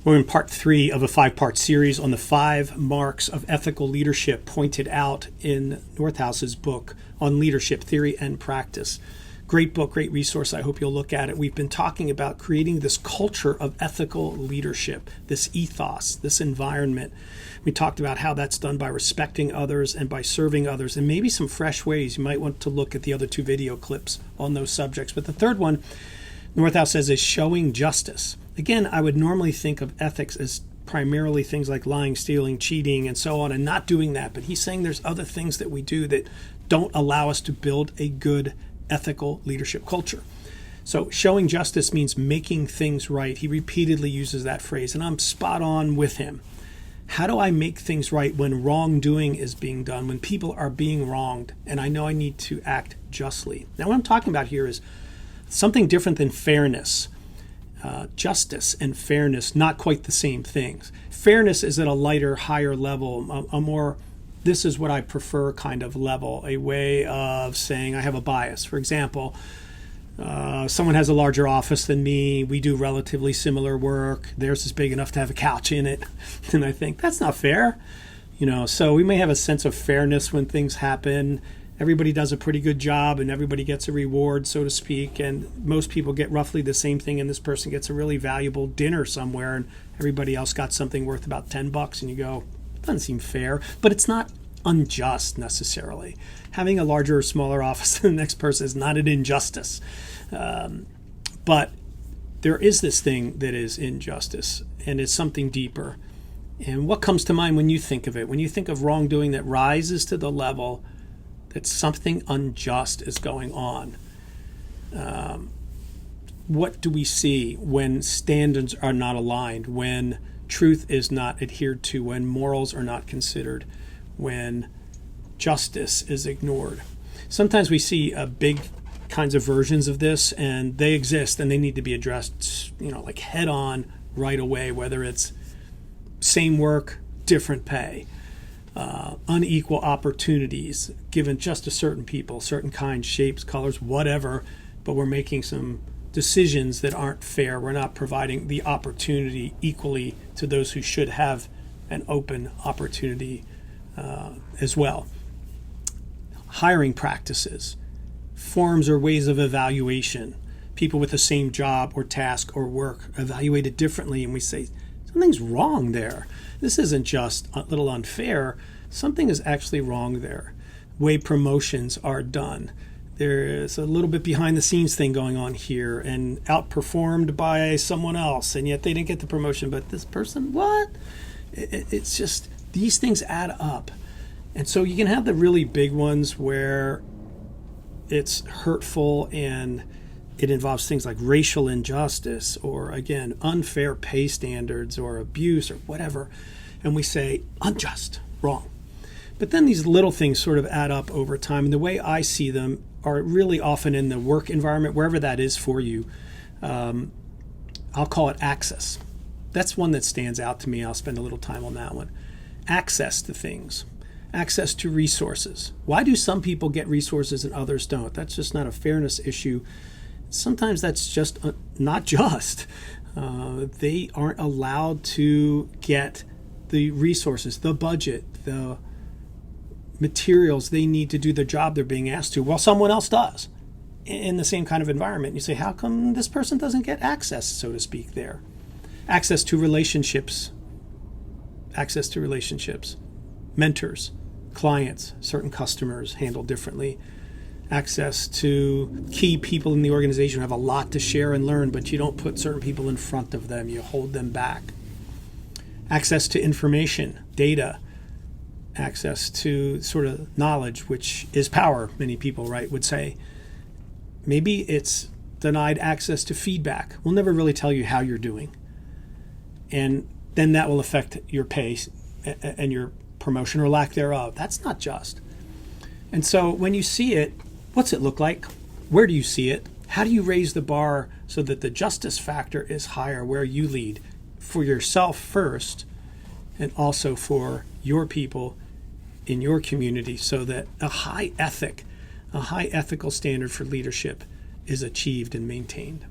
We're in part 3 of a 5-part series on the 5 marks of ethical leadership pointed out in Northouse's book on leadership theory and practice. Great book, great resource. I hope you'll look at it. We've been talking about creating this culture of ethical leadership, this ethos, this environment. We talked about how that's done by respecting others and by serving others, and maybe some fresh ways. You might want to look at the other 2 video clips on those subjects. But the third one, Northouse says, is showing justice. Again, I would normally think of ethics as primarily things like lying, stealing, cheating, and so on, and not doing that. But he's saying there's other things that we do that don't allow us to build a good ethical leadership culture. So showing justice means making things right. He repeatedly uses that phrase, and I'm spot on with him. How do I make things right when wrongdoing is being done, when people are being wronged, and I know I need to act justly? Now, what I'm talking about here is something different than fairness. Justice and fairness, not quite the same things. Fairness is at a lighter, higher level, a more, this is what I prefer kind of level, a way of saying I have a bias. For example, someone has a larger office than me. We do relatively similar work. Theirs is big enough to have a couch in it. And I think that's not fair. So we may have a sense of fairness when things happen. Everybody does a pretty good job and everybody gets a reward, so to speak, and most people get roughly the same thing, and this person gets a really valuable dinner somewhere and everybody else got something worth about $10, and you go, doesn't seem fair, but it's not unjust necessarily. Having a larger or smaller office than the next person is not an injustice. But there is this thing that is injustice, and it's something deeper. And what comes to mind when you think of it? When you think of wrongdoing that rises to the level that something unjust is going on, what do we see when standards are not aligned, when truth is not adhered to, when morals are not considered, when justice is ignored? Sometimes we see big kinds of versions of this, and they exist and they need to be addressed, like head on right away, whether it's same work, different pay, unequal opportunities given just to certain people, certain kinds, shapes, colors, whatever, but we're making some decisions that aren't fair. We're not providing the opportunity equally to those who should have an open opportunity as well. Hiring practices, forms or ways of evaluation, people with the same job or task or work evaluated differently, and we say, something's wrong there. This isn't just a little unfair. Something is actually wrong there. Way promotions are done. There's a little bit behind the scenes thing going on here and outperformed by someone else, and yet they didn't get the promotion, but this person, what? It's just, these things add up. And so you can have the really big ones where it's hurtful and it involves things like racial injustice or, again, unfair pay standards or abuse or whatever. And we say, unjust, wrong. But then these little things sort of add up over time. And the way I see them are really often in the work environment, wherever that is for you. I'll call it access. That's one that stands out to me. I'll spend a little time on that one. Access to things. Access to resources. Why do some people get resources and others don't? That's just not a fairness issue. Sometimes that's just not just. They aren't allowed to get the resources, the budget, the materials they need to do the job they're being asked to, while someone else does in the same kind of environment. You say, how come this person doesn't get access, so to speak, there? Access to relationships. Access to relationships. Mentors, clients, certain customers handled differently. Access to key people in the organization who have a lot to share and learn, but you don't put certain people in front of them. You hold them back. Access to information, data. Access to sort of knowledge, which is power, many people, would say. Maybe it's denied access to feedback. We'll never really tell you how you're doing. And then that will affect your pay and your promotion or lack thereof. That's not just. And so when you see it, what's it look like? Where do you see it? How do you raise the bar so that the justice factor is higher where you lead? For yourself first, and also for your people in your community, so that a high ethical standard for leadership is achieved and maintained.